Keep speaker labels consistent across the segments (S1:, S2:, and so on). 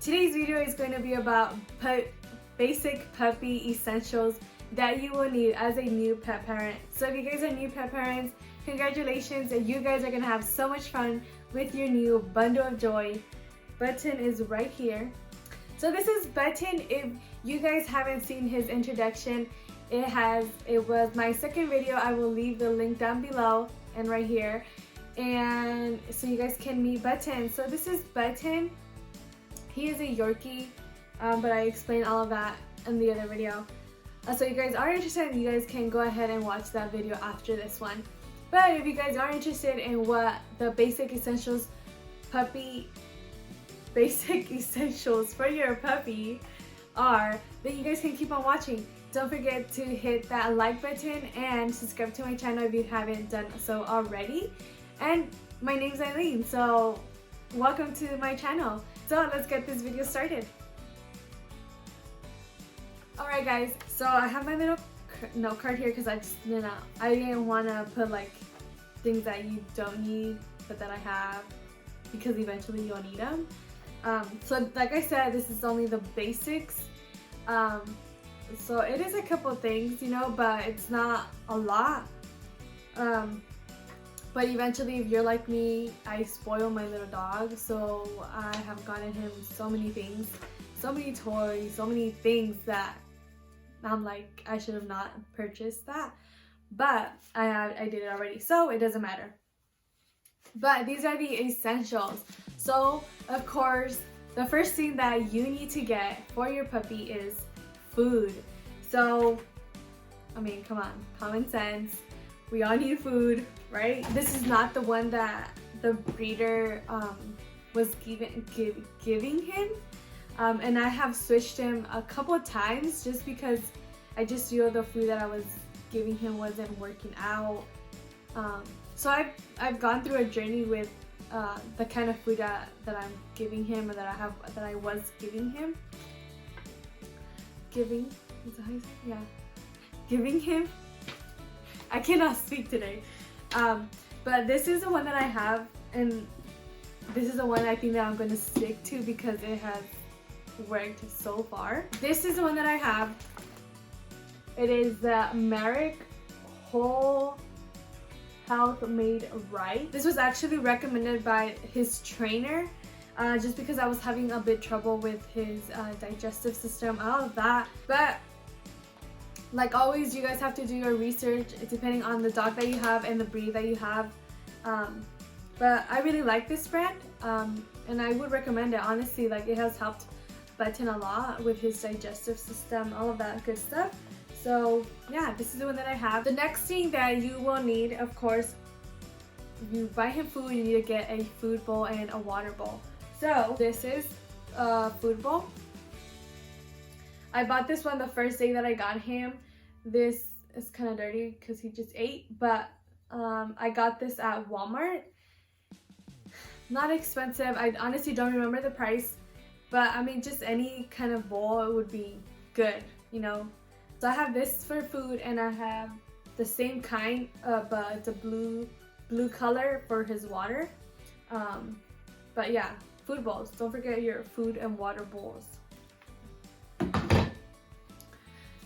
S1: Today's video is going to be about basic puppy essentials that you will need as a new pet parent. So if you guys are new pet parents, congratulations, and you guys are going to have so much fun with your new bundle of joy. Button is right here. So this is Button. If you guys haven't seen his introduction, it was my second video. I will leave the link down below and right here, and so you guys can meet Button. So this is Button. He is a Yorkie, but I explained all of that in the other video. So if you guys are interested, you guys can go ahead and watch that video after this one. But if you guys are interested in what the basic essentials for your puppy are, then you guys can keep on watching. Don't forget to hit that like button and subscribe to my channel if you haven't done so already. And my name's Eileen, so welcome to my channel. So let's get this video started. Alright guys, so I have my little note card here because I didn't want to put like things that you don't need but that I have, because eventually you'll need them. So like I said, this is only the basics. So it is a couple things, you know, but it's not a lot. But eventually, if you're like me, I spoil my little dog, so I have gotten him so many things, so many toys, so many things that I'm like, I should have not purchased that, but I did it already, so it doesn't matter. But these are the essentials. So of course, the first thing that you need to get for your puppy is food. So I mean, come on, common sense. We all need food, right? This is not the one that the breeder was giving him, and I have switched him a couple of times just because I just feel the food that I was giving him wasn't working out. So I've gone through a journey with the kind of food that I'm giving him, or that I was giving him. Is that how you say it? Yeah. Giving him. I cannot speak today. But this is the one that I have, and this is the one I think that I'm going to stick to because it has worked so far. This is the one that I have. It is the Merrick Whole Health Made Right. This was actually recommended by his trainer, just because I was having a bit trouble with his digestive system, all of that. But like always, you guys have to do your research depending on the dog that you have and the breed that you have. But I really like this brand, and I would recommend it, honestly. Like, it has helped Button a lot with his digestive system, all of that good stuff. So yeah, this is the one that I have. The next thing that you will need, of course, if you buy him food, you need to get a food bowl and a water bowl. So this is a food bowl. I bought this one the first day that I got him. This is kind of dirty because he just ate, but I got this at Walmart. Not expensive. I honestly don't remember the price, but I mean, just any kind of bowl would be good, you know. So I have this for food, and I have the same kind, but it's a blue color for his water. But yeah, food bowls. Don't forget your food and water bowls.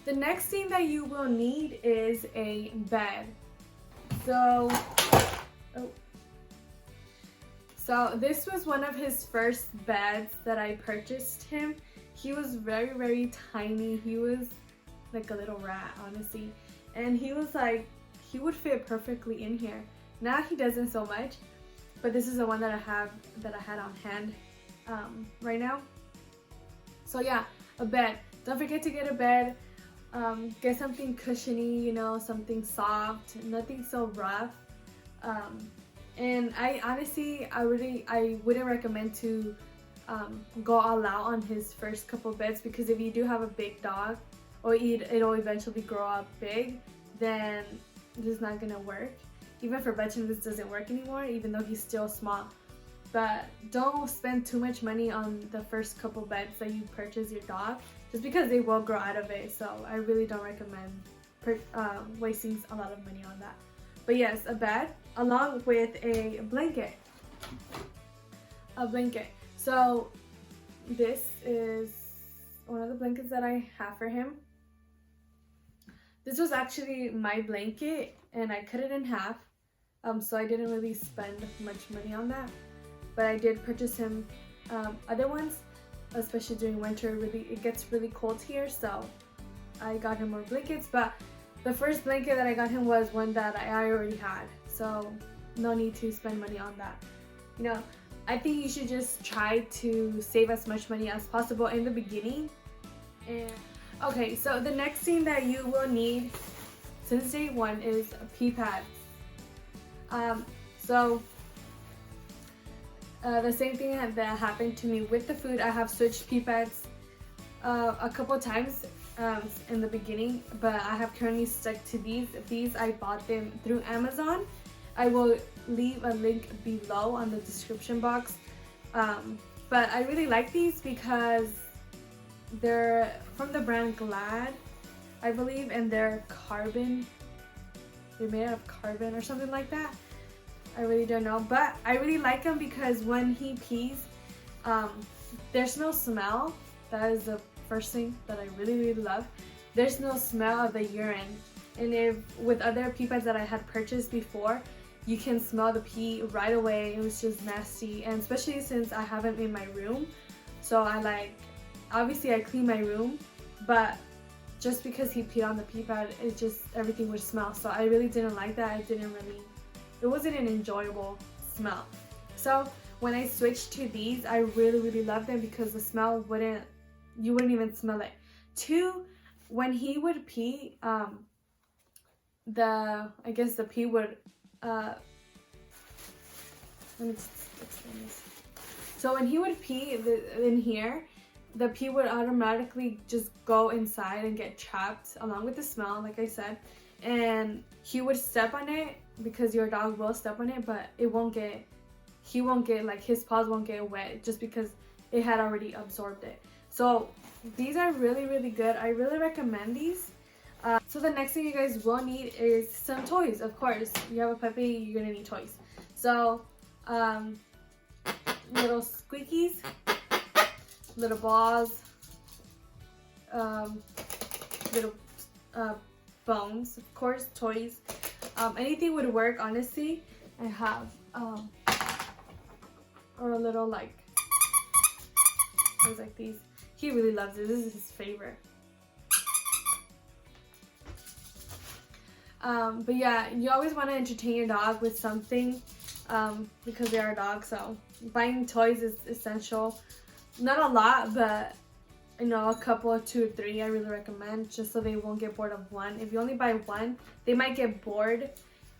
S1: The next thing that you will need is a bed. So this was one of his first beds that I purchased him. He was very, very tiny. He was like a little rat, honestly. And he was like, he would fit perfectly in here. Now he doesn't so much, but this is the one that I had on hand right now. So yeah, a bed. Don't forget to get a bed. Get something cushiony, you know, something soft, nothing so rough. And I honestly, I wouldn't recommend to go all out on his first couple beds, because if you do have a big dog, or it'll eventually grow up big, then this is not gonna work. Even for Button, this doesn't work anymore, even though he's still small. But don't spend too much money on the first couple beds that you purchase your dog, just because they will grow out of it. So I really don't recommend wasting a lot of money on that. But yes, a bed along with a blanket. So this is one of the blankets that I have for him. This was actually my blanket and I cut it in half, so I didn't really spend much money on that, but I did purchase him other ones, especially during winter. It gets really cold here, so I got him more blankets. But the first blanket that I got him was one that I already had, so no need to spend money on that. You know, I think you should just try to save as much money as possible in the beginning. And okay, so the next thing that you will need since day one is pee pads. The same thing that happened to me with the food. I have switched pee pads a couple times in the beginning, but I have currently stuck to these. These I bought them through Amazon. I will leave a link below on the description box. But I really like these because they're from the brand Glad, I believe, and they're made out of carbon or something like that. I really don't know, but I really like them because when he pees, there's no smell. That is the first thing that I really love. There's no smell of the urine. And if with other pee pads that I had purchased before, you can smell the pee right away. It was just nasty, and especially since I have him in my room, so obviously I clean my room, but just because he peed on the pee pad, it just everything would smell. So I really didn't like that. It wasn't an enjoyable smell. So when I switched to these, I really love them because the smell you wouldn't even smell it. Two, when he would pee, the pee would let me explain this. So when he would pee in here, the pee would automatically just go inside and get trapped along with the smell, like I said, and he would step on it because your dog will step on it, but he won't get like his paws won't get wet just because it had already absorbed it. So these are really good. I really recommend these. So the next thing you guys will need is some toys. Of course, you have a puppy, you're gonna need toys. So little squeakies, little balls, little bones, of course, toys. Anything would work, honestly. I have or a little things like these. He really loves it. This is his favorite. But yeah, you always want to entertain your dog with something because they are a dog. So buying toys is essential. Not a lot, but you know, a couple, 2 or 3 I really recommend, just so they won't get bored of one. If you only buy one, they might get bored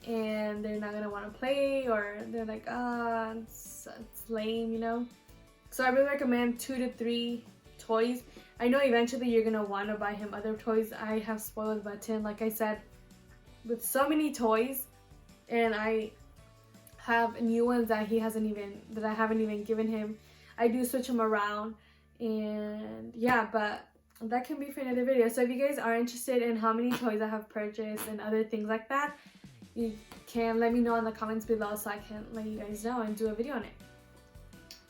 S1: and they're not gonna want to play, or they're like, it's lame, you know. So I really recommend 2 to 3 toys. I know eventually you're gonna want to buy him other toys. I have spoiled Button, like I said, with so many toys, and I have new ones that I haven't even given him. I do switch him around, and yeah, but that can be for another video. So if you guys are interested in how many toys I have purchased and other things like that, you can let me know in the comments below so I can let you guys know and do a video on it.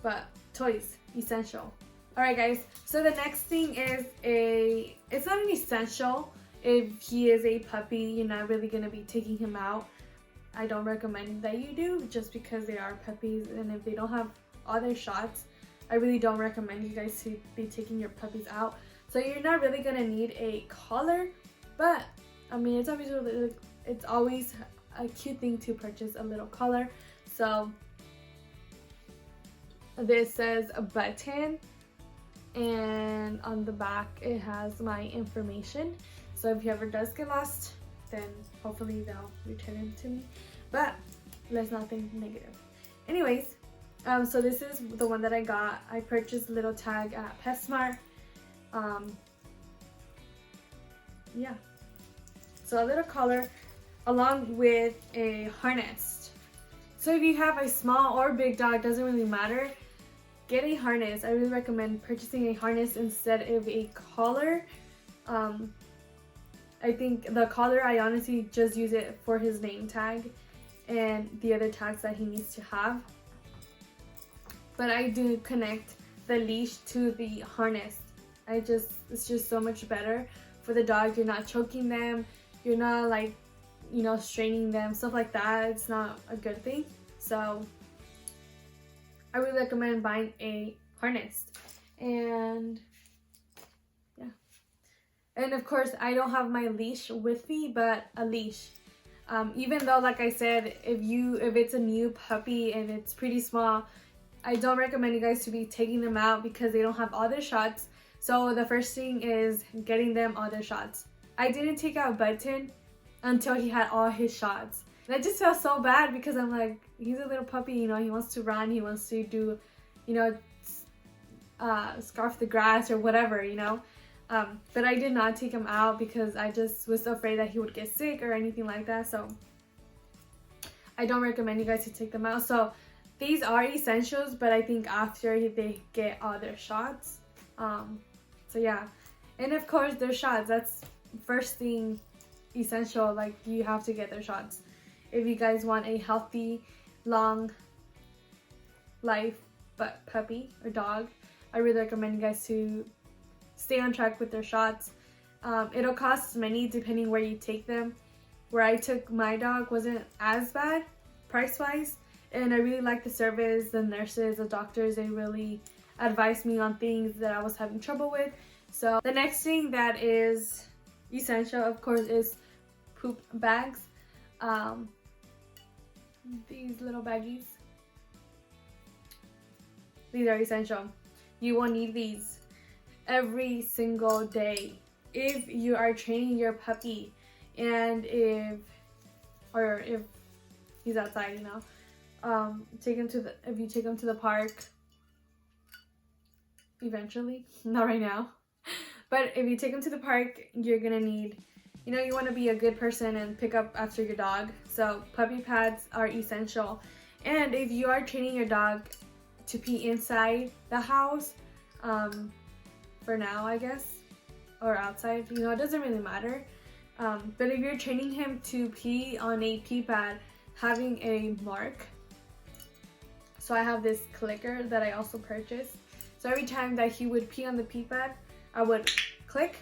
S1: But toys, essential. Alright guys, so the next thing is it's not an essential. If he is a puppy, you're not really going to be taking him out. I don't recommend that you do, just because they are puppies, and if they don't have all their shots, I really don't recommend you guys to be taking your puppies out. So you're not really going to need a collar, but I mean, it's always a cute thing to purchase a little collar. So this says a Button, and on the back it has my information. So if he ever does get lost, then hopefully they'll return him to me. But let's not think negative. Anyways, so this is the one that I got. I purchased a little tag at PetSmart. Yeah. So a little collar along with a harness. So if you have a small or big dog, doesn't really matter, get a harness. I really recommend purchasing a harness instead of a collar. I think the collar, I honestly just use it for his name tag and the other tags that he needs to have. But I do connect the leash to the harness. It's just so much better for the dog. You're not choking them, you're not like, you know, straining them, stuff like that. It's not a good thing. So I really recommend buying a harness. And yeah, and of course I don't have my leash with me, but a leash. Even though, like I said, if it's a new puppy and it's pretty small, I don't recommend you guys to be taking them out because they don't have all their shots. So the first thing is getting them all their shots. I didn't take out Button until he had all his shots. And I just felt so bad because I'm like, he's a little puppy, you know, he wants to run, he wants to do, you know, scarf the grass or whatever, you know. But I did not take him out because I just was afraid that he would get sick or anything like that. So I don't recommend you guys to take them out. So these are essentials, but I think after they get all their shots. So yeah, and of course their shots, that's first thing essential. Like, you have to get their shots if you guys want a healthy, long life puppy or dog. I really recommend you guys to stay on track with their shots. It'll cost money depending where you take them. Where I took my dog wasn't as bad price wise, and I really liked the service. The nurses, the doctors, they really advised me on things that I was having trouble with. So the next thing that is essential, of course, is poop bags. These little baggies, these are essential. You will need these every single day if you are training your puppy, and if he's outside, you know. If you take him to the park eventually, not right now, but if you take him to the park, you're gonna need, you know, you want to be a good person and pick up after your dog. So puppy pads are essential. And if you are training your dog to pee inside the house, for now, I guess, or outside, you know, it doesn't really matter. But if you're training him to pee on a pee pad, having a mark. So I have this clicker that I also purchased. So every time that he would pee on the pee pad, I would click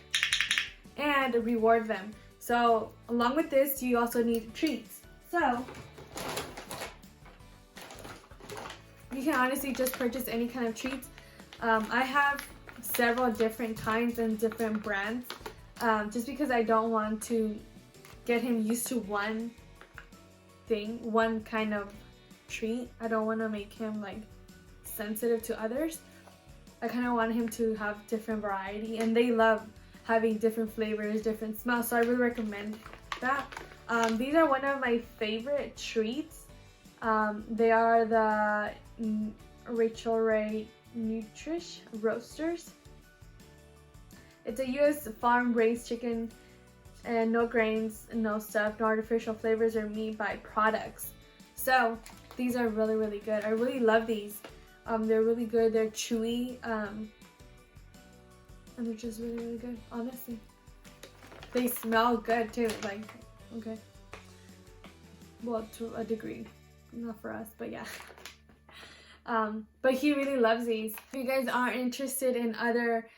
S1: and reward them. So along with this, you also need treats. So you can honestly just purchase any kind of treats. I have several different kinds and different brands, just because I don't want to get him used to one thing, one kind of treat. I don't want to make him like sensitive to others. I kind of want him to have different variety, and they love having different flavors, different smells, so I really recommend that. These are one of my favorite treats. They are the Rachel Ray Nutrish Roasters. It's a US farm raised chicken, and no grains, no stuff, no artificial flavors or meat byproducts. So these are really, really good. I really love these. They're really good. They're chewy, and they're just really, really good, honestly. They smell good too, like, okay. Well, to a degree, not for us, but yeah. But he really loves these. If you guys are interested in other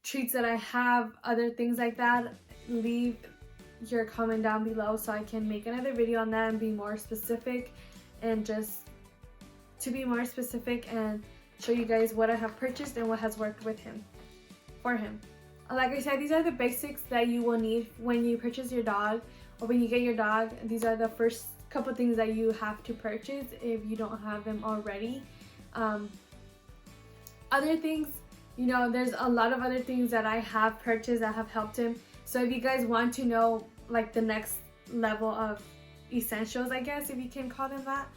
S1: treats that I have, other things like that, leave your comment down below so I can make another video on that and be more specific, and just to be more specific and show you guys what I have purchased and what has worked with him, for him. Like I said, these are the basics that you will need when you purchase your dog, or when you get your dog. These are the first couple things that you have to purchase if you don't have them already. Other things, you know, there's a lot of other things that I have purchased that have helped him. So if you guys want to know like the next level of essentials, I guess, if you can call them that,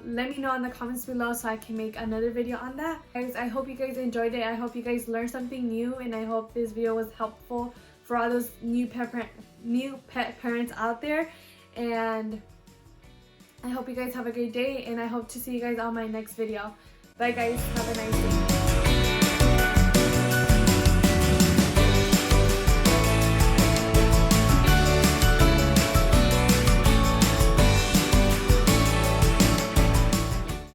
S1: let me know in the comments below so I can make another video on that. Guys, I hope you guys enjoyed it. I hope you guys learned something new, and I hope this video was helpful for all those new pet parents out there. And I hope you guys have a great day, and I hope to see you guys on my next video. Bye guys, have a nice day.